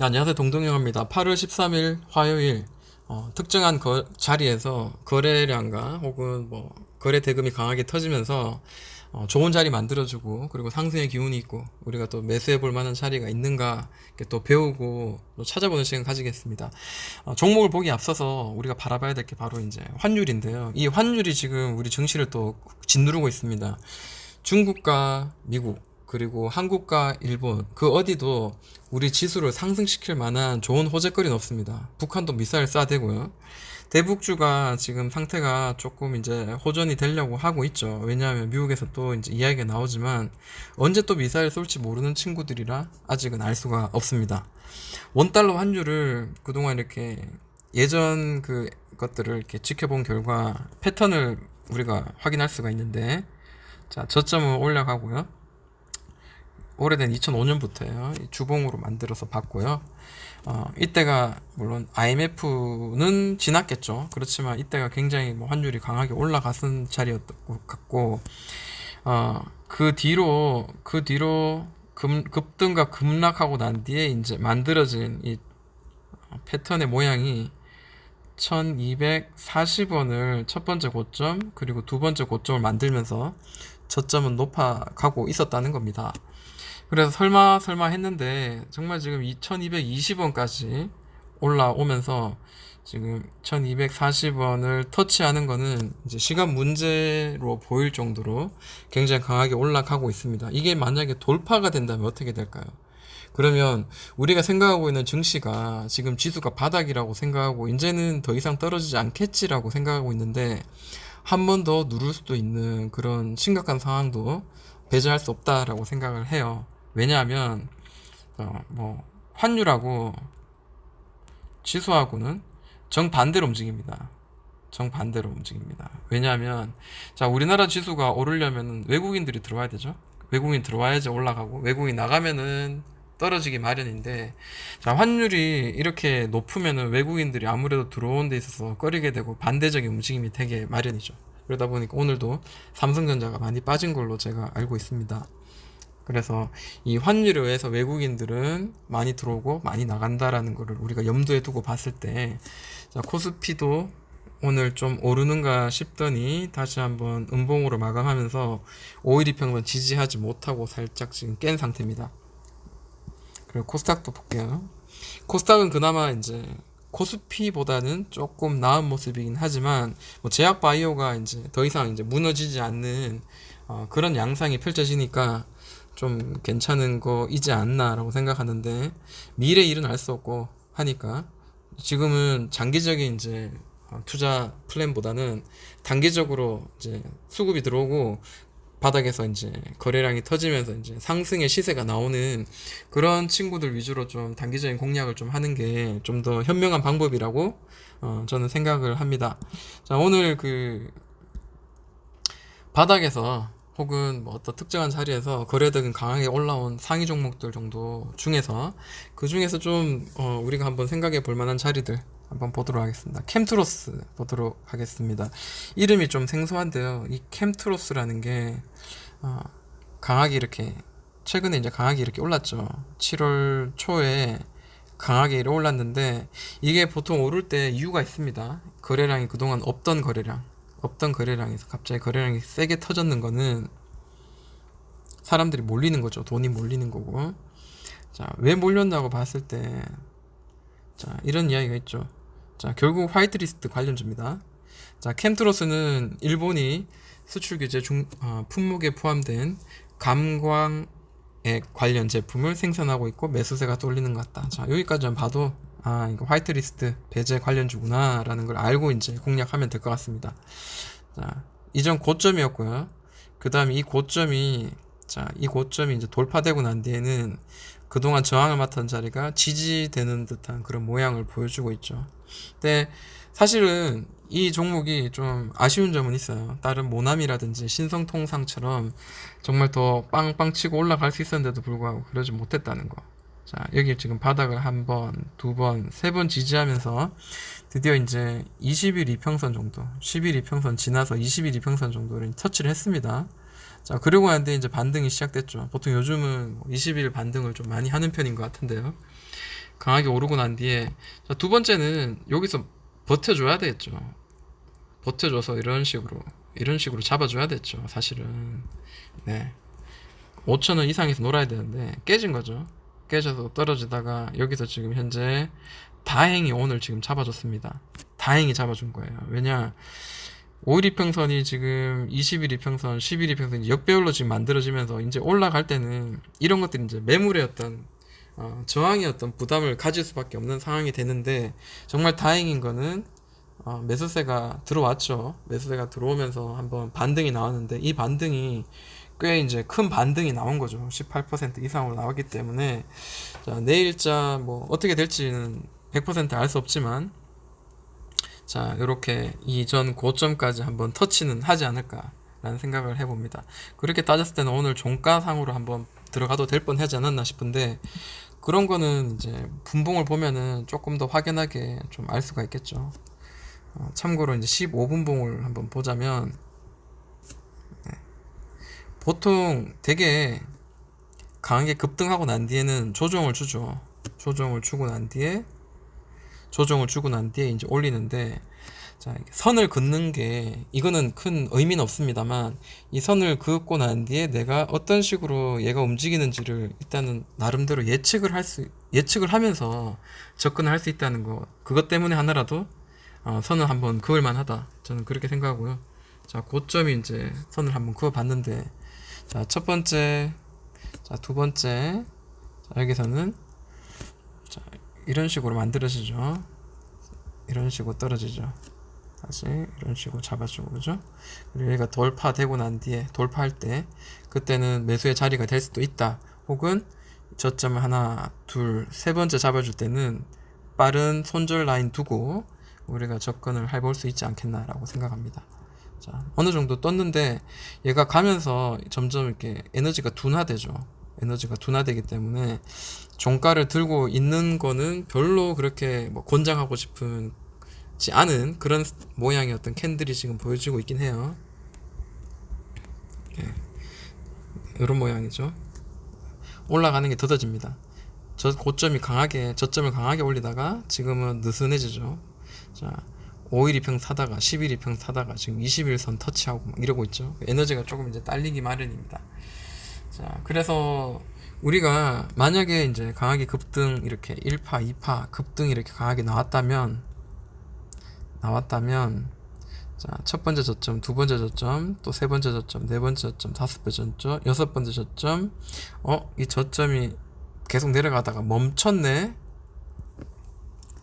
네, 안녕하세요. 동동영입니다. 8월 13일 화요일 특정한 자리에서 거래량과 혹은 뭐 거래 대금이 강하게 터지면서 좋은 자리 만들어주고 그리고 상승의 기운이 있고 우리가 또 매수해 볼 만한 자리가 있는가 이렇게 또 배우고 또 찾아보는 시간 가지겠습니다. 종목을 보기 앞서서 우리가 바라봐야 될 게 바로 이제 환율인데요. 이 환율이 지금 우리 증시를 또 짓누르고 있습니다. 중국과 미국 그리고 한국과 일본 그 어디도 우리 지수를 상승시킬 만한 좋은 호재거리는 없습니다. 북한도 미사일 쏴대고요. 대북주가 지금 상태가 조금 이제 호전이 되려고 하고 있죠. 왜냐하면 미국에서 또 이제 이야기가 나오지만 언제 또 미사일 쏠지 모르는 친구들이라 아직은 알 수가 없습니다. 원달러 환율을 그동안 이렇게 예전 그 것들을 이렇게 지켜본 결과 패턴을 우리가 확인할 수가 있는데, 자, 저점은 올라가고요. 오래된 2005년부터요. 주봉으로 만들어서 봤고요. 이때가 물론 IMF는 지났겠죠. 그렇지만 이때가 굉장히 뭐 환율이 강하게 올라갔은 자리였던 것 같고, 그 뒤로 급등과 급락하고 난 뒤에 이제 만들어진 이 패턴의 모양이 1240원을 첫 번째 고점 그리고 두 번째 고점을 만들면서 저점은 높아가고 있었다는 겁니다. 그래서 설마 했는데 정말 지금 2220원까지 올라오면서 지금 1240원을 터치하는 거는 이제 시간 문제로 보일 정도로 굉장히 강하게 올라가고 있습니다. 이게 만약에 돌파가 된다면 어떻게 될까요? 그러면 우리가 생각하고 있는 증시가 지금 지수가 바닥이라고 생각하고 이제는 더 이상 떨어지지 않겠지라고 생각하고 있는데 한 번 더 누를 수도 있는 그런 심각한 상황도 배제할 수 없다라고 생각을 해요. 왜냐하면 뭐 환율하고 지수하고는 정반대로 움직입니다. 정반대로 움직입니다. 왜냐하면 자, 우리나라 지수가 오르려면 외국인들이 들어와야 되죠. 외국인 들어와야지 올라가고 외국인 나가면은 떨어지기 마련인데, 자, 환율이 이렇게 높으면은 외국인들이 아무래도 들어오는 데 있어서 꺼리게 되고 반대적인 움직임이 되게 마련이죠. 그러다 보니까 오늘도 삼성전자가 많이 빠진 걸로 제가 알고 있습니다. 그래서 이 환율에 의해서 외국인들은 많이 들어오고 많이 나간다라는 거를 우리가 염두에 두고 봤을 때, 자, 코스피도 오늘 좀 오르는가 싶더니 다시 한번 음봉으로 마감하면서 5일 이평선 지지하지 못하고 살짝 지금 깬 상태입니다. 그리고 코스닥도 볼게요. 코스닥은 그나마 이제 코스피보다는 조금 나은 모습이긴 하지만 뭐 제약바이오가 이제 더 이상 이제 무너지지 않는 그런 양상이 펼쳐지니까 좀 괜찮은 거이지 않나라고 생각하는데, 미래 일은 알 수 없고 하니까 지금은 장기적인 이제 투자 플랜보다는 단기적으로 이제 수급이 들어오고 바닥에서 이제 거래량이 터지면서 이제 상승의 시세가 나오는 그런 친구들 위주로 좀 단기적인 공략을 좀 하는 게 좀 더 현명한 방법이라고 저는 생각을 합니다. 자, 오늘 그 바닥에서 혹은 뭐 어떤 특정한 자리에서 거래대금 강하게 올라온 상위 종목들 정도 중에서 그 중에서 좀 우리가 한번 생각해 볼 만한 자리들 한번 보도록 하겠습니다. 캠트로스 보도록 하겠습니다. 이름이 좀 생소한데요. 이 캠트로스라는 게 강하게 이렇게 최근에 이제 강하게 이렇게 올랐죠. 7월 초에 강하게 이렇게 올랐는데 이게 보통 오를 때 이유가 있습니다. 거래량이 그동안 없던 거래량에서 갑자기 거래량이 세게 터졌는 거는 사람들이 몰리는 거죠. 돈이 몰리는 거고. 자, 왜 몰렸나고 봤을 때, 자, 이런 이야기가 있죠. 자, 결국 화이트리스트 관련주입니다. 자, 캠트로스는 일본이 수출 규제 품목에 포함된 감광액 관련 제품을 생산하고 있고 매수세가 쏠리는 것 같다. 자, 여기까지만 봐도 이거 화이트리스트 배제 관련주구나 라는 걸 알고 이제 공략하면 될 것 같습니다. 자, 이전 고점이었고요. 그 다음에 이 고점이 이제 돌파되고 난 뒤에는 그동안 저항을 맡은 자리가 지지되는 듯한 그런 모양을 보여주고 있죠. 근데 사실은 이 종목이 좀 아쉬운 점은 있어요. 다른 모나미라든지 신성통상처럼 정말 더 빵빵 치고 올라갈 수 있었는데도 불구하고 그러지 못했다는 거. 자, 여기 지금 바닥을 한 번, 두 번, 세 번 지지하면서 드디어 이제 20일 이평선 정도, 10일 이평선 지나서 20일 이평선 정도를 터치를 했습니다. 자, 그러고 나는데 이제 반등이 시작됐죠. 보통 요즘은 20일 반등을 좀 많이 하는 편인 것 같은데요. 강하게 오르고 난 뒤에, 자, 두 번째는 여기서 버텨줘야 되겠죠. 버텨줘서 이런 식으로 잡아줘야 됐죠, 사실은. 네. 5,000원 이상에서 놀아야 되는데 깨진 거죠. 깨져서 떨어지다가 여기서 지금 현재 다행히 오늘 지금 잡아줬습니다. 다행히 잡아준 거예요. 왜냐, 5일 이평선이 지금 20일 이평선, 10일 이평선이 역배열로 지금 만들어지면서 이제 올라갈 때는 이런 것들이 이제 매물의 어떤 저항의 어떤 부담을 가질 수밖에 없는 상황이 되는데, 정말 다행인 거는 매수세가 들어왔죠. 매수세가 들어오면서 한번 반등이 나왔는데, 이 반등이 꽤 이제 큰 반등이 나온 거죠. 18% 이상으로 나왔기 때문에, 자, 내일자 뭐 어떻게 될지는 100% 알 수 없지만, 자, 이렇게 이전 고점까지 한번 터치는 하지 않을까라는 생각을 해봅니다. 그렇게 따졌을 때는 오늘 종가상으로 한번 들어가도 될 뻔하지 않았나 싶은데, 그런 거는 이제 분봉을 보면은 조금 더 확연하게 좀 알 수가 있겠죠. 참고로 이제 15분봉을 한번 보자면, 보통 되게 강하게 급등하고 난 뒤에는 조정을 주죠. 조정을 주고 난 뒤에 이제 올리는데, 자, 선을 긋는 게 이거는 큰 의미는 없습니다만, 이 선을 긋고 난 뒤에 내가 어떤 식으로 얘가 움직이는지를 일단은 나름대로 예측을 하면서 접근을 할 수 있다는 거, 그것 때문에 하나라도 선을 한번 그을 만하다, 저는 그렇게 생각하고요. 자, 고점이 이제 선을 한번 그어 봤는데, 자, 첫 번째, 자, 두 번째, 자, 여기서는 자, 이런 식으로 만들어지죠. 이런 식으로 떨어지죠. 다시 이런 식으로 잡아주고, 그죠? 그리고 얘가 돌파되고 난 뒤에, 돌파할 때 그때는 매수의 자리가 될 수도 있다. 혹은 저점을 하나, 둘, 세 번째 잡아줄 때는 빠른 손절 라인 두고 우리가 접근을 해볼 수 있지 않겠나라고 생각합니다. 자, 어느 정도 떴는데 얘가 가면서 점점 이렇게 에너지가 둔화되죠. 에너지가 둔화되기 때문에 종가를 들고 있는 거는 별로 그렇게 뭐 권장하고 싶지 않은 그런 모양의 어떤 캔들이 지금 보여지고 있긴 해요. 네, 이런 모양이죠. 올라가는 게 더뎌집니다. 저점을 강하게 올리다가 지금은 느슨해지죠. 자, 5일 이평 사다가 10일 이평 사다가 지금 20일선 터치하고 막 이러고 있죠. 에너지가 조금 이제 딸리기 마련입니다. 자, 그래서 우리가 만약에 이제 강하게 급등 이렇게 1파, 2파 급등 이렇게 강하게 나왔다면, 자, 첫 번째 저점, 두 번째 저점, 또 세 번째 저점, 네 번째 저점, 다섯 번째 저점, 여섯 번째 저점, 이 저점이 계속 내려가다가 멈췄네?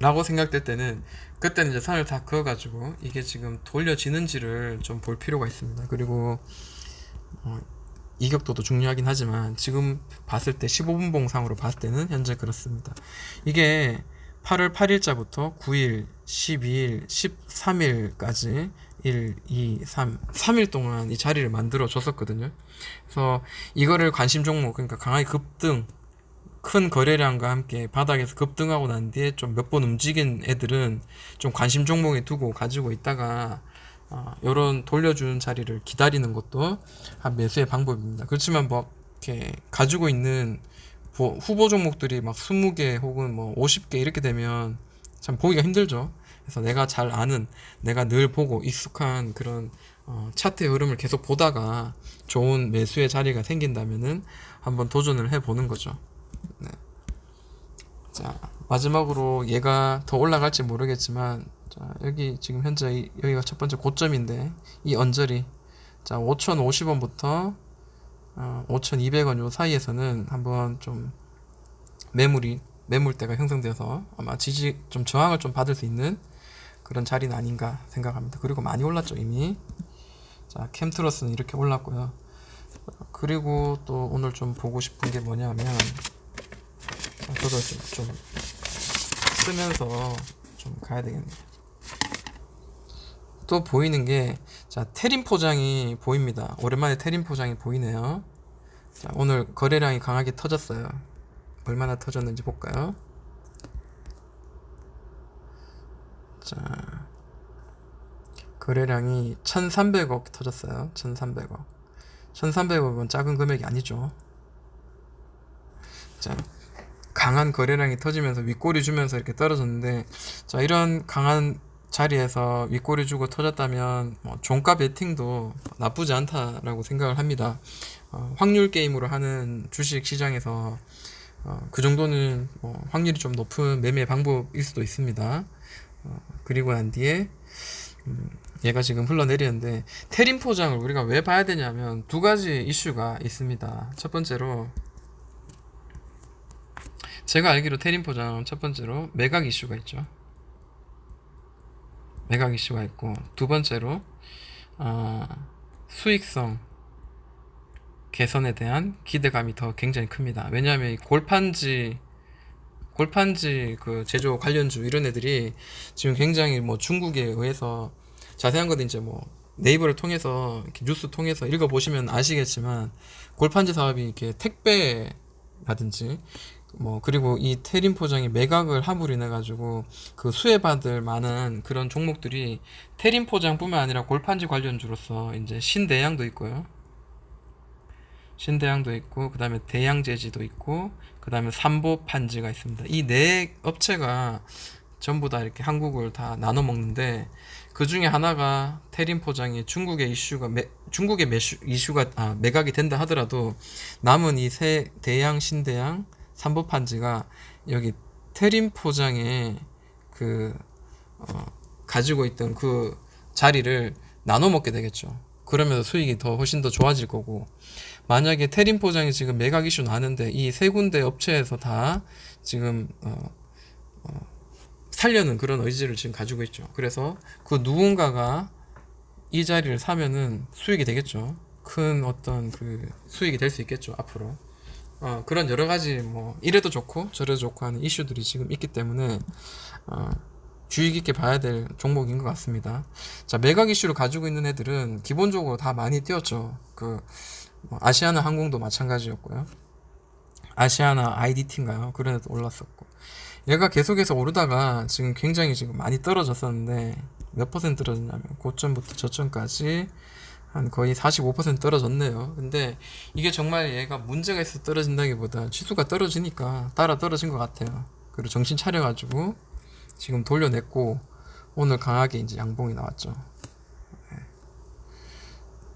라고 생각될 때는, 그때는 이제 선을 다 그어가지고 이게 지금 돌려지는지를 좀 볼 필요가 있습니다. 그리고 이격도도 중요하긴 하지만 지금 봤을 때 15분 봉상으로 봤을 때는 현재 그렇습니다. 이게 8월 8일자부터 9일, 12일, 13일까지 1, 2, 3일 동안 이 자리를 만들어 줬었거든요. 그래서 이거를 관심 종목, 그러니까 강하게 급등, 큰 거래량과 함께 바닥에서 급등하고 난 뒤에 좀 몇 번 움직인 애들은 좀 관심 종목에 두고 가지고 있다가 요런 돌려주는 자리를 기다리는 것도 한 매수의 방법입니다. 그렇지만 뭐 이렇게 가지고 있는 후보 종목들이 막 20개 혹은 뭐 50개 이렇게 되면 참 보기가 힘들죠. 그래서 내가 잘 아는, 내가 늘 보고 익숙한 그런 차트의 흐름을 계속 보다가 좋은 매수의 자리가 생긴다면은 한번 도전을 해보는 거죠. 네. 자, 마지막으로 얘가 더 올라갈지 모르겠지만, 자, 여기 지금 현재 여기가 첫 번째 고점인데 이 언저리, 자, 5,050원부터 5,200원 요 사이에서는 한번 좀 매물대가 형성돼서 아마 좀 저항을 좀 받을 수 있는 그런 자리는 아닌가 생각합니다. 그리고 많이 올랐죠, 이미. 자, 캠트러스는 이렇게 올랐고요. 그리고 또 오늘 좀 보고 싶은 게 뭐냐면, 저도 좀 쓰면서 좀 가야 되겠네요. 또 보이는 게, 자, 테린 포장이 보입니다. 오랜만에 테린 포장이 보이네요. 자, 오늘 거래량이 강하게 터졌어요. 얼마나 터졌는지 볼까요? 자, 거래량이 1300억 터졌어요. 1300억. 1300억은 작은 금액이 아니죠. 자, 강한 거래량이 터지면서 윗꼬리 주면서 이렇게 떨어졌는데, 자, 이런 강한 자리에서 윗꼬리 주고 터졌다면 뭐 종가 베팅도 나쁘지 않다라고 생각을 합니다. 확률 게임으로 하는 주식 시장에서 그 정도는 뭐 확률이 좀 높은 매매 방법일 수도 있습니다. 그리고 난 뒤에 얘가 지금 흘러내리는데, 테린 포장을 우리가 왜 봐야 되냐면 두 가지 이슈가 있습니다. 첫 번째로, 제가 알기로 테린 포장 첫 번째로 매각 이슈가 있죠. 매각 이슈가 있고, 두 번째로 수익성 개선에 대한 기대감이 더 굉장히 큽니다. 왜냐하면 이 골판지 그 제조 관련주 이런 애들이 지금 굉장히 뭐 중국에 의해서, 자세한 것도 이제 뭐 네이버를 통해서 이렇게 뉴스 통해서 읽어보시면 아시겠지만, 골판지 사업이 이렇게 택배라든지 뭐, 그리고 이 테린 포장이 매각을 함으로 인해 가지고 그 수혜받을 만한 그런 종목들이 테린 포장뿐만 아니라 골판지 관련주로서 이제 신대양도 있고요. 신대양도 있고, 그 다음에 대양제지도 있고, 그 다음에 삼보판지가 있습니다. 이 네 업체가 전부 다 이렇게 한국을 다 나눠 먹는데, 그 중에 하나가 테린 포장이 중국의 이슈가 매각이 된다 하더라도, 남은 이 세 대양, 신대양, 삼보판지가 여기 테린 포장에 그 가지고 있던 그 자리를 나눠 먹게 되겠죠. 그러면서 수익이 더 훨씬 더 좋아질 거고, 만약에 테린 포장이 지금 매각 이슈 나는데 이 세 군데 업체에서 다 지금 살려는 그런 의지를 지금 가지고 있죠. 그래서 그 누군가가 이 자리를 사면은 수익이 되겠죠. 큰 어떤 그 수익이 될 수 있겠죠, 앞으로. 그런 여러 가지 뭐 이래도 좋고 저래도 좋고 하는 이슈들이 지금 있기 때문에 주의 깊게 봐야 될 종목인 것 같습니다. 자, 매각 이슈를 가지고 있는 애들은 기본적으로 다 많이 뛰었죠. 뭐 아시아나 항공도 마찬가지였고요. 아시아나 IDT인가요? 그런 애도 올랐었고. 얘가 계속해서 오르다가 지금 굉장히 지금 많이 떨어졌었는데, 몇 퍼센트 떨어졌냐면 고점부터 저점까지 한 거의 45% 떨어졌네요. 근데 이게 정말 얘가 문제가 있어서 떨어진다기보다 지수가 떨어지니까 따라 떨어진 것 같아요. 그리고 정신 차려가지고 지금 돌려냈고, 오늘 강하게 이제 양봉이 나왔죠.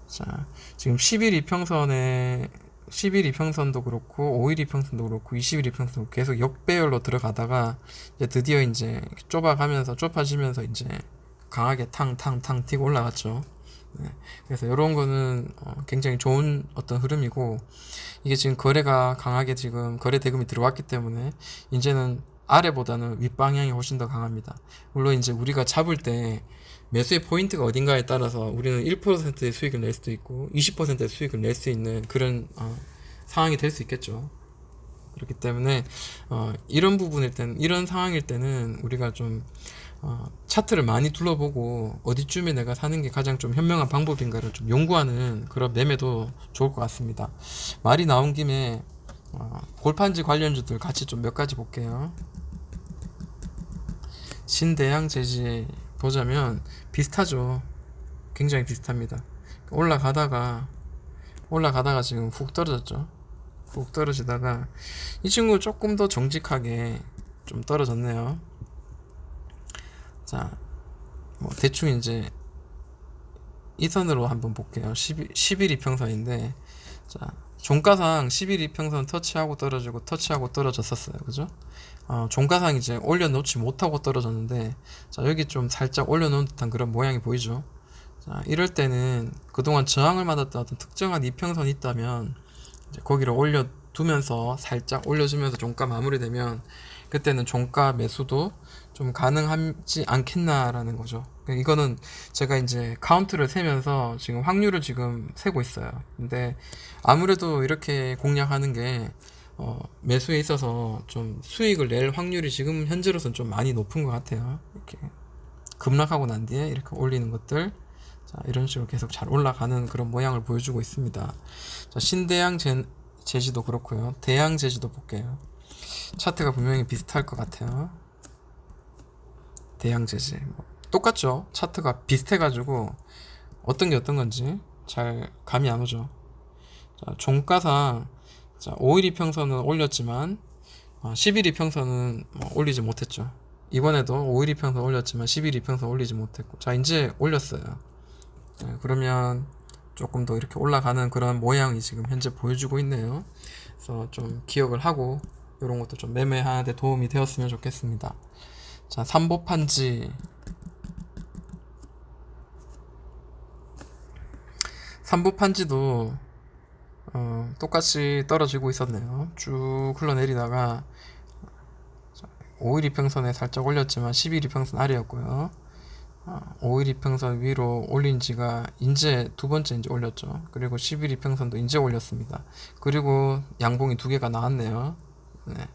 자, 지금 10일 이평선도 그렇고 5일 이평선도 그렇고 20일 이평선도 계속 역배열로 들어가다가 이제 드디어 이제 좁아지면서 이제 강하게 탕탕탕 튀고 올라갔죠. 네. 그래서 이런 거는 굉장히 좋은 어떤 흐름이고, 이게 지금 거래가 강하게 지금 거래 대금이 들어왔기 때문에 이제는 아래보다는 윗방향이 훨씬 더 강합니다. 물론 이제 우리가 잡을 때 매수의 포인트가 어딘가에 따라서 우리는 1%의 수익을 낼 수도 있고 20%의 수익을 낼 수 있는 그런 상황이 될 수 있겠죠. 그렇기 때문에 이런 부분일 때는, 이런 상황일 때는 우리가 좀 차트를 많이 둘러보고 어디쯤에 내가 사는 게 가장 좀 현명한 방법인가를 좀 연구하는 그런 매매도 좋을 것 같습니다. 말이 나온 김에 골판지 관련주들 같이 좀 몇 가지 볼게요. 신대양 제지 보자면 비슷하죠. 굉장히 비슷합니다. 올라가다가 지금 훅 떨어졌죠. 훅 떨어지다가 이 친구 조금 더 정직하게 좀 떨어졌네요. 자, 뭐 대충 이제 이 선으로 한번 볼게요. 10일 이평선인데, 자, 종가상 10일 이평선 터치하고 떨어졌었어요. 그죠? 종가상 이제 올려놓지 못하고 떨어졌는데, 자, 여기 좀 살짝 올려놓은 듯한 그런 모양이 보이죠? 자, 이럴 때는 그동안 저항을 받았던 어떤 특정한 이평선이 있다면, 이제 거기를 올려두면서 살짝 올려주면서 종가 마무리되면, 그때는 종가 매수도 좀 가능하지 않겠나라는 거죠. 이거는 제가 이제 카운트를 세면서 지금 확률을 지금 세고 있어요. 근데 아무래도 이렇게 공략하는 게 매수에 있어서 좀 수익을 낼 확률이 지금 현재로서는 좀 많이 높은 것 같아요. 이렇게 급락하고 난 뒤에 이렇게 올리는 것들, 자, 이런 식으로 계속 잘 올라가는 그런 모양을 보여주고 있습니다. 자, 신대양 제지도 그렇고요. 대양 제지도 볼게요. 차트가 분명히 비슷할 것 같아요. 대양 제지 뭐 똑같죠. 차트가 비슷해가지고 어떤 게 어떤 건지 잘 감이 안 오죠. 자, 종가상, 자, 5일 이평선은 올렸지만 11 이평선은 올리지 못했죠. 이번에도 5일 이평선 올렸지만 11 이평선 올리지 못했고, 자 이제 올렸어요. 그러면 조금 더 이렇게 올라가는 그런 모양이 지금 현재 보여주고 있네요. 그래서 좀 기억을 하고 이런 것도 좀 매매하는데 도움이 되었으면 좋겠습니다. 자, 삼보판지. 삼보판지도 똑같이 떨어지고 있었네요. 쭉 흘러내리다가 5일 이평선에 살짝 올렸지만 11 이평선 아래였고요. 5일 이평선 위로 올린 지가 이제 두 번째 이제 올렸죠. 그리고 11 이평선도 이제 올렸습니다. 그리고 양봉이 두 개가 나왔네요. 네.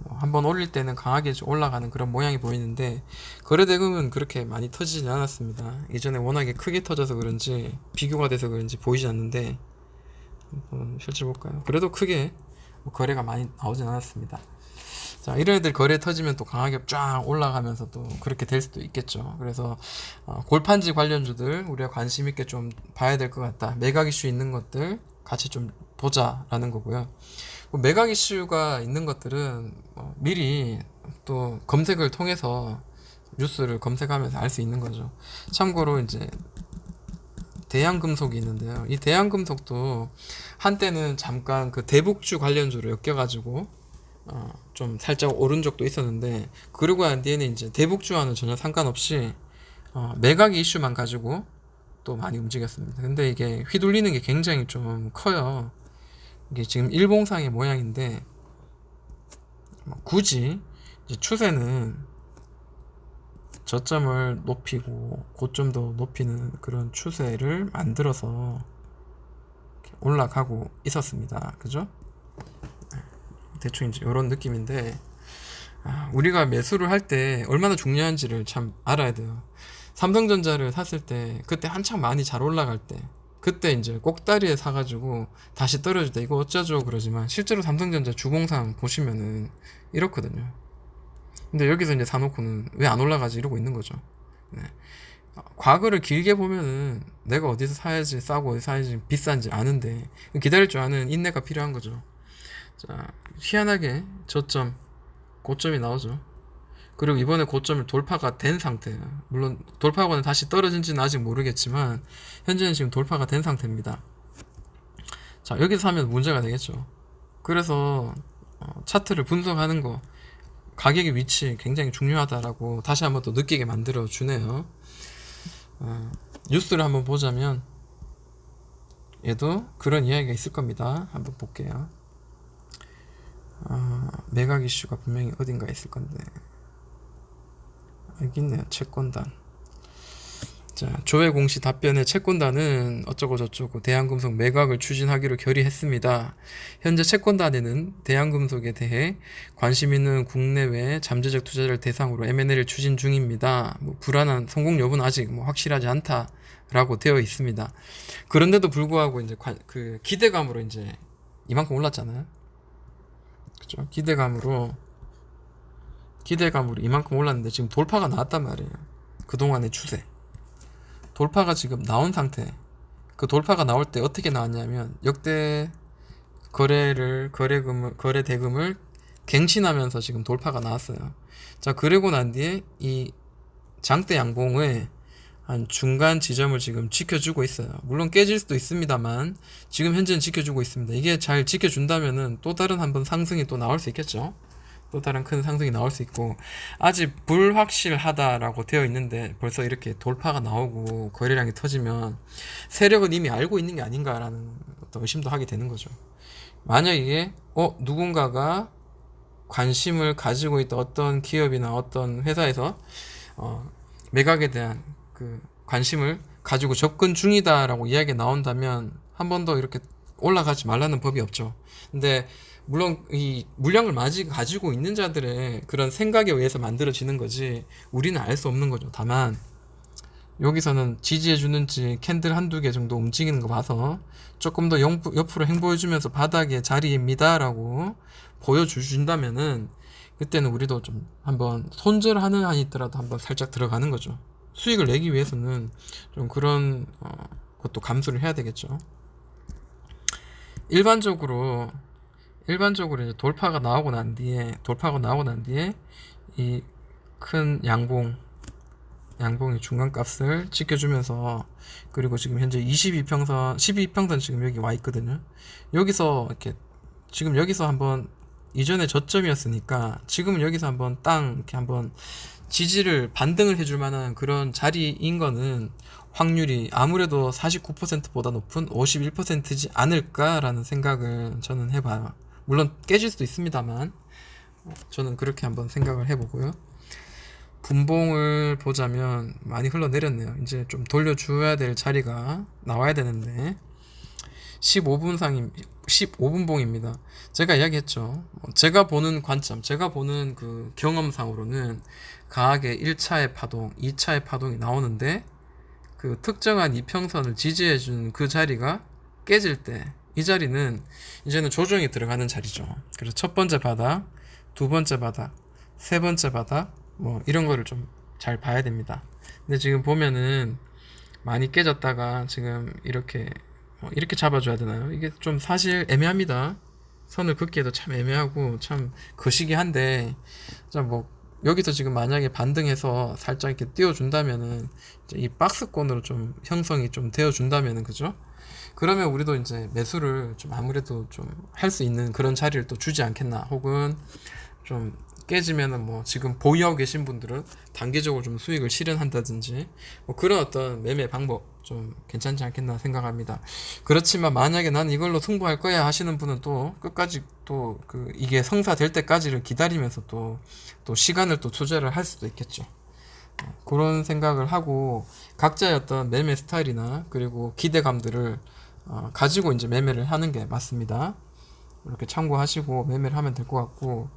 한번 올릴 때는 강하게 올라가는 그런 모양이 보이는데, 거래대금은 그렇게 많이 터지지 않았습니다. 예전에 워낙에 크게 터져서 그런지 비교가 돼서 그런지 보이지 않는데, 한번 실제 볼까요? 그래도 크게 거래가 많이 나오진 않았습니다. 자, 이런 애들 거래 터지면 또 강하게 쫙 올라가면서 또 그렇게 될 수도 있겠죠. 그래서 골판지 관련주들 우리가 관심 있게 좀 봐야 될 것 같다. 매각 이슈 있는 것들 같이 좀 보자라는 거고요. 매각 이슈가 있는 것들은 미리 또 검색을 통해서 뉴스를 검색하면서 알 수 있는 거죠. 참고로 이제 대양금속이 있는데요. 이 대양금속도 한때는 잠깐 그 대북주 관련주로 엮여가지고 좀 살짝 오른 적도 있었는데, 그러고 난 뒤에는 이제 대북주와는 전혀 상관없이 매각 이슈만 가지고 또 많이 움직였습니다. 근데 이게 휘둘리는 게 굉장히 좀 커요. 이게 지금 일봉상의 모양인데, 굳이 이제 추세는 저점을 높이고 고점도 높이는 그런 추세를 만들어서 올라가고 있었습니다. 그죠? 대충 이제 이런 느낌인데, 우리가 매수를 할 때 얼마나 중요한지를 참 알아야 돼요. 삼성전자를 샀을 때 그때 한참 많이 잘 올라갈 때, 그때 이제 꼭다리에 사가지고 다시 떨어질 때 이거 어쩌죠 그러지만, 실제로 삼성전자 주봉상 보시면은 이렇거든요. 근데 여기서 이제 사놓고는 왜 안 올라가지 이러고 있는 거죠. 네. 과거를 길게 보면은 내가 어디서 사야지 싸고 어디 사야지 비싼지 아는데, 기다릴 줄 아는 인내가 필요한 거죠. 자, 희한하게 저점 고점이 나오죠. 그리고 이번에 고점을 돌파가 된 상태예요. 물론 돌파하고는 다시 떨어진지는 아직 모르겠지만 현재는 지금 돌파가 된 상태입니다. 자, 여기서 하면 문제가 되겠죠. 그래서 차트를 분석하는 거, 가격의 위치 굉장히 중요하다라고 다시 한번 또 느끼게 만들어 주네요. 뉴스를 한번 보자면 얘도 그런 이야기가 있을 겁니다. 한번 볼게요. 매각 이슈가 분명히 어딘가 있을 건데, 여기 있네요. 채권단. 자, 조회 공시 답변에 채권단은 어쩌고 저쩌고 대한금속 매각을 추진하기로 결의했습니다. 현재 채권단에는 대한금속에 대해 관심 있는 국내외 잠재적 투자자를 대상으로 M&A를 추진 중입니다. 불안한 성공 여부는 아직 확실하지 않다라고 되어 있습니다. 그런데도 불구하고 이제 그 기대감으로 이제 이만큼 올랐잖아요. 그죠? 기대감으로 이만큼 올랐는데 지금 돌파가 나왔단 말이에요. 그동안의 추세 돌파가 지금 나온 상태. 그 돌파가 나올 때 어떻게 나왔냐면, 역대 거래대금을 갱신하면서 지금 돌파가 나왔어요. 자, 그리고 난 뒤에 이 장대 양봉의 한 중간 지점을 지금 지켜주고 있어요. 물론 깨질 수도 있습니다만 지금 현재는 지켜주고 있습니다. 이게 잘 지켜준다면은 또 다른 한번 상승이 또 나올 수 있겠죠. 또 다른 큰 상승이 나올 수 있고, 아직 불확실하다라고 되어 있는데 벌써 이렇게 돌파가 나오고 거래량이 터지면 세력은 이미 알고 있는 게 아닌가라는 어떤 의심도 하게 되는 거죠. 만약에 누군가가 관심을 가지고 있다, 어떤 기업이나 어떤 회사에서 매각에 대한 그 관심을 가지고 접근 중이다라고 이야기가 나온다면 한 번 더 이렇게 올라가지 말라는 법이 없죠. 근데 물론 이 물량을 가지고 있는 자들의 그런 생각에 의해서 만들어지는 거지 우리는 알 수 없는 거죠. 다만 여기서는 지지해주는지 캔들 한두 개 정도 움직이는 거 봐서 조금 더 옆으로 행보해주면서 바닥의 자리입니다 라고 보여준다면은, 그때는 우리도 좀 한번 손절하는 한이 있더라도 한번 살짝 들어가는 거죠. 수익을 내기 위해서는 좀 그런 것도 감수를 해야 되겠죠. 일반적으로 일반적으로 이제 돌파가 나오고 난 뒤에 이 큰 양봉의 중간값을 지켜주면서, 그리고 지금 현재 12평선 지금 여기 와 있거든요. 여기서 이렇게 지금 여기서 한번, 이전에 저점이었으니까 지금은 여기서 한번 땅 이렇게 한번 지지를 반등을 해줄 만한 그런 자리인 거는 확률이 아무래도 49%보다 높은 51%지 않을까라는 생각을 저는 해봐요. 물론 깨질 수도 있습니다만 저는 그렇게 한번 생각을 해보고요. 분봉을 보자면 많이 흘러내렸네요. 이제 좀 돌려줘야 될 자리가 나와야 되는데 15분봉입니다. 제가 이야기했죠. 제가 보는 관점, 제가 보는 그 경험상으로는 강하게 1차의 파동, 2차의 파동이 나오는데 그 특정한 이평선을 지지해주는 그 자리가 깨질 때, 이 자리는 이제는 조정이 들어가는 자리죠. 그래서 첫 번째 바닥, 두 번째 바닥, 세 번째 바닥, 뭐 이런 거를 좀 잘 봐야 됩니다. 근데 지금 보면은 많이 깨졌다가 지금 이렇게 잡아줘야 되나요? 이게 좀 사실 애매합니다. 선을 긋기에도 참 애매하고 참 거시기한데, 자, 뭐 여기서 지금 만약에 반등해서 살짝 이렇게 띄워준다면은 이제 이 박스권으로 좀 형성이 좀 되어준다면은, 그죠? 그러면 우리도 이제 매수를 좀 아무래도 좀 할 수 있는 그런 자리를 또 주지 않겠나. 혹은 좀 깨지면은 뭐 지금 보유하고 계신 분들은 단기적으로 좀 수익을 실현한다든지 뭐 그런 어떤 매매 방법 좀 괜찮지 않겠나 생각합니다. 그렇지만 만약에 난 이걸로 승부할 거야 하시는 분은 또 끝까지 또 그 이게 성사될 때까지를 기다리면서 또 시간을 또 투자를 할 수도 있겠죠. 그런 생각을 하고 각자의 어떤 매매 스타일이나 그리고 기대감들을 가지고 이제 매매를 하는 게 맞습니다. 이렇게 참고하시고 매매를 하면 될 것 같고,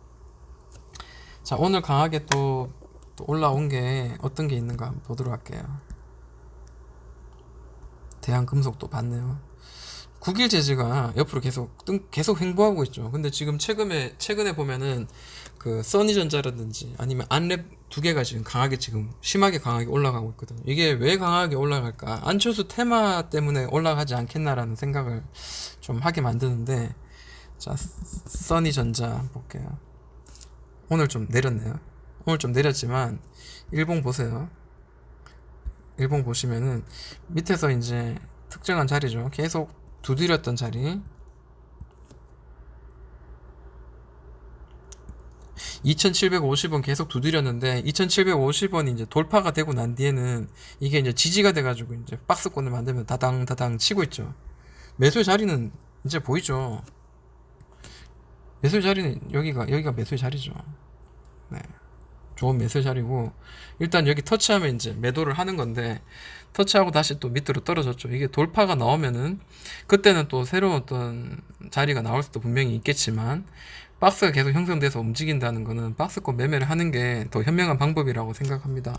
자, 오늘 강하게 또 올라온 게 어떤 게 있는가 한번 보도록 할게요. 대한금속도 봤네요. 국일제지가 옆으로 계속 횡보하고 있죠. 근데 지금 최근에 보면은 그 써니전자라든지 아니면 안랩 두 개가 지금 심하게 강하게 올라가고 있거든요. 이게 왜 강하게 올라갈까? 안철수 테마 때문에 올라가지 않겠나라는 생각을 좀 하게 만드는데, 자, 써니전자 한번 볼게요. 오늘 좀 내렸네요. 오늘 좀 내렸지만 일봉 보세요. 일봉 보시면은 밑에서 이제 특정한 자리죠. 계속 두드렸던 자리, 2750원 계속 두드렸는데 2750원이 이제 돌파가 되고 난 뒤에는 이게 이제 지지가 돼가지고 이제 박스권을 만들면 다당 치고 있죠. 매수의 자리는 이제 보이죠. 매수의 자리는 여기가 매수의 자리죠. 네. 좋은 매수의 자리고, 일단 여기 터치하면 이제 매도를 하는 건데, 터치하고 다시 또 밑으로 떨어졌죠. 이게 돌파가 나오면은 그때는 또 새로운 어떤 자리가 나올 수도 분명히 있겠지만, 박스가 계속 형성돼서 움직인다는 거는 박스권 매매를 하는 게 더 현명한 방법이라고 생각합니다.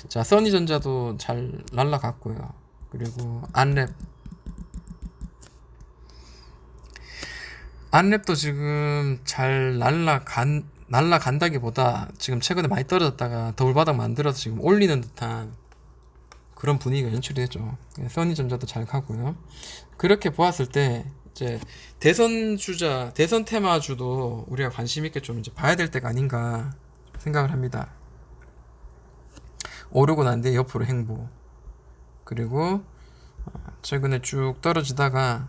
자, 써니전자도 잘 날라갔고요. 그리고 안랩도 지금 잘 날라간다기보다 지금 최근에 많이 떨어졌다가 더블바닥 만들어서 지금 올리는 듯한 그런 분위기가 연출이 되죠. 써니전자도 잘 가고요. 그렇게 보았을 때 이제 대선 테마주도 우리가 관심 있게 좀 이제 봐야 될 때가 아닌가 생각을 합니다. 오르고 난 뒤에 옆으로 횡보, 그리고 최근에 쭉 떨어지다가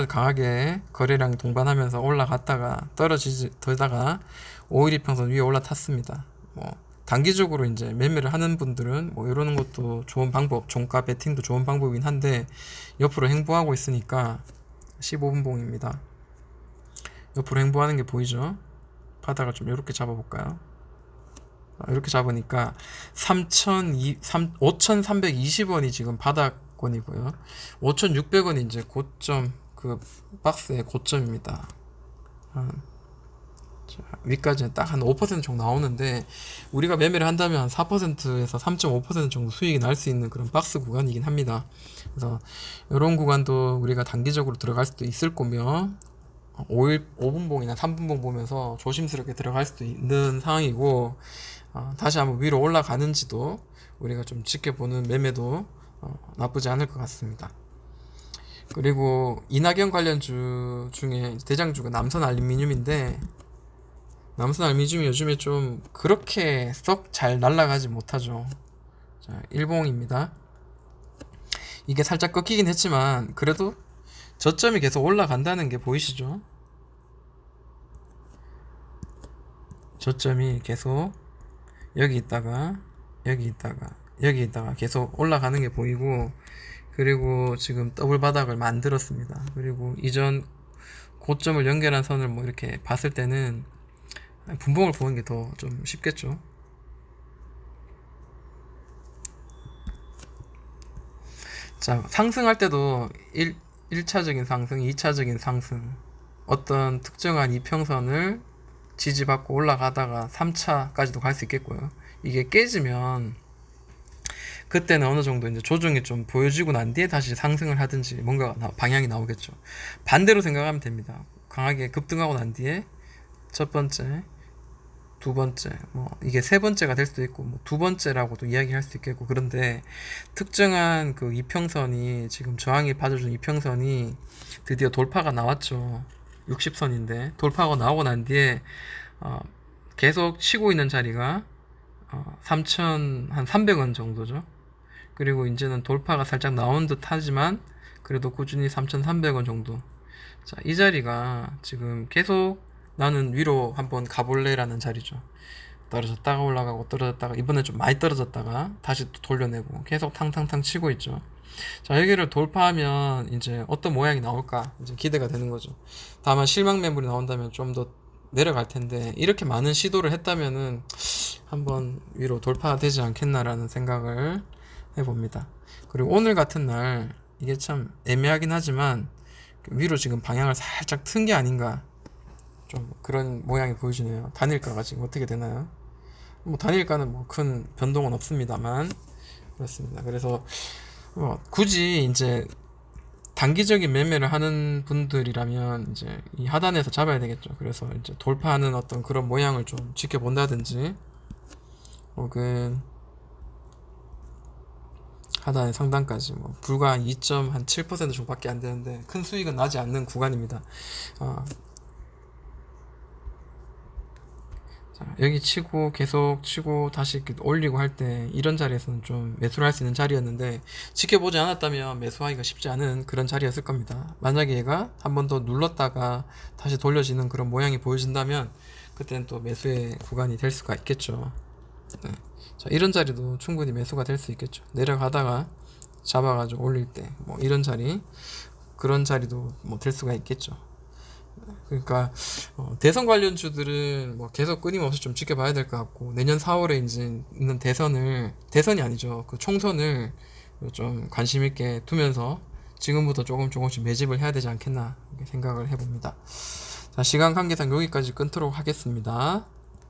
강하게 거래량 동반하면서 올라갔다가 떨어지다가 5일 이평선 위에 올라탔습니다. 뭐 단기적으로 이제 매매를 하는 분들은 뭐 이러는 것도 좋은 방법, 종가 베팅도 좋은 방법이긴 한데 옆으로 횡보하고 있으니까 15분봉입니다. 옆으로 횡보하는 게 보이죠? 바닥을 좀 이렇게 잡아볼까요? 이렇게 잡으니까 5,320원이 지금 바닥권이고요. 5,600원이 이제 고점, 그 박스의 고점입니다. 위까지는 딱 한 5% 정도 나오는데, 우리가 매매를 한다면 한 4%에서 3.5% 정도 수익이 날 수 있는 그런 박스 구간이긴 합니다. 그래서 이런 구간도 우리가 단기적으로 들어갈 수도 있을 거며, 5분봉이나 3분봉 보면서 조심스럽게 들어갈 수도 있는 상황이고, 다시 한번 위로 올라가는지도 우리가 좀 지켜보는 매매도 나쁘지 않을 것 같습니다. 그리고 이낙연 관련주 중에 대장주가 남선 알루미늄인데, 남선 알루미늄이 요즘에 좀 그렇게 썩 잘 날아가지 못하죠. 자, 일봉입니다. 이게 살짝 꺾이긴 했지만 그래도 저점이 계속 올라간다는 게 보이시죠? 저점이 계속 여기 있다가 여기 있다가 여기 있다가 계속 올라가는 게 보이고, 그리고 지금 더블 바닥을 만들었습니다. 그리고 이전 고점을 연결한 선을 뭐 이렇게 봤을 때는 분봉을 보는 게 더 좀 쉽겠죠. 자, 상승할 때도 1차적인 상승, 2차적인 상승, 어떤 특정한 이평선을 지지받고 올라가다가 3차까지도 갈 수 있겠고요. 이게 깨지면 그때는 어느 정도 이제 조정이 좀 보여지고 난 뒤에 다시 상승을 하든지 뭔가 방향이 나오겠죠. 반대로 생각하면 됩니다. 강하게 급등하고 난 뒤에 첫 번째, 두 번째, 뭐 이게 세 번째가 될 수도 있고, 뭐 두 번째라고도 이야기할 수 있겠고, 그런데 특정한 그 이평선이, 지금 저항이 받아준 이평선이 드디어 돌파가 나왔죠. 60선인데 돌파가 나오고 난 뒤에 어, 계속 치고 있는 자리가 3,300원 정도죠. 그리고 이제는 돌파가 살짝 나온 듯 하지만 그래도 꾸준히 3,300원 정도. 자, 이 자리가 지금 계속 나는 위로 한번 가볼래라는 자리죠. 떨어졌다가 올라가고 떨어졌다가 이번에 좀 많이 떨어졌다가 다시 또 돌려내고 계속 탕탕탕 치고 있죠. 자, 여기를 돌파하면 이제 어떤 모양이 나올까 이제 기대가 되는 거죠. 다만 실망 매물이 나온다면 좀 더 내려갈 텐데, 이렇게 많은 시도를 했다면은 한번 위로 돌파되지 않겠나라는 생각을 해봅니다. 그리고 오늘 같은 날 이게 참 애매하긴 하지만 위로 지금 방향을 살짝 튼 게 아닌가, 좀 그런 모양이 보여지네요. 단일가가 지금 어떻게 되나요? 뭐 단일가는 뭐 큰 변동은 없습니다만 그렇습니다. 그래서 굳이 이제 단기적인 매매를 하는 분들이라면 이제 이 하단에서 잡아야 되겠죠. 그래서 이제 돌파하는 어떤 그런 모양을 좀 지켜본다든지, 혹은 하단의 상단까지 뭐 불과 한 2.7% 정도밖에 안 되는데 큰 수익은 나지 않는 구간입니다. 어, 자, 여기 치고 계속 치고 다시 이렇게 올리고 할 때 이런 자리에서는 좀 매수를 할 수 있는 자리였는데, 지켜보지 않았다면 매수하기가 쉽지 않은 그런 자리였을 겁니다. 만약에 얘가 한 번 더 눌렀다가 다시 돌려지는 그런 모양이 보여진다면 그때는 또 매수의 구간이 될 수가 있겠죠. 네. 자, 이런 자리도 충분히 매수가 될 수 있겠죠. 내려가다가 잡아가지고 올릴 때 뭐 이런 자리, 그런 자리도 뭐 될 수가 있겠죠. 그러니까 대선 관련주들은 뭐 계속 끊임없이 좀 지켜봐야 될 것 같고, 내년 4월에 이제 있는 대선이 아니죠, 그 총선을 좀 관심 있게 두면서 지금부터 조금씩 매집을 해야 되지 않겠나, 이렇게 생각을 해봅니다. 자, 시간 관계상 여기까지 끊도록 하겠습니다.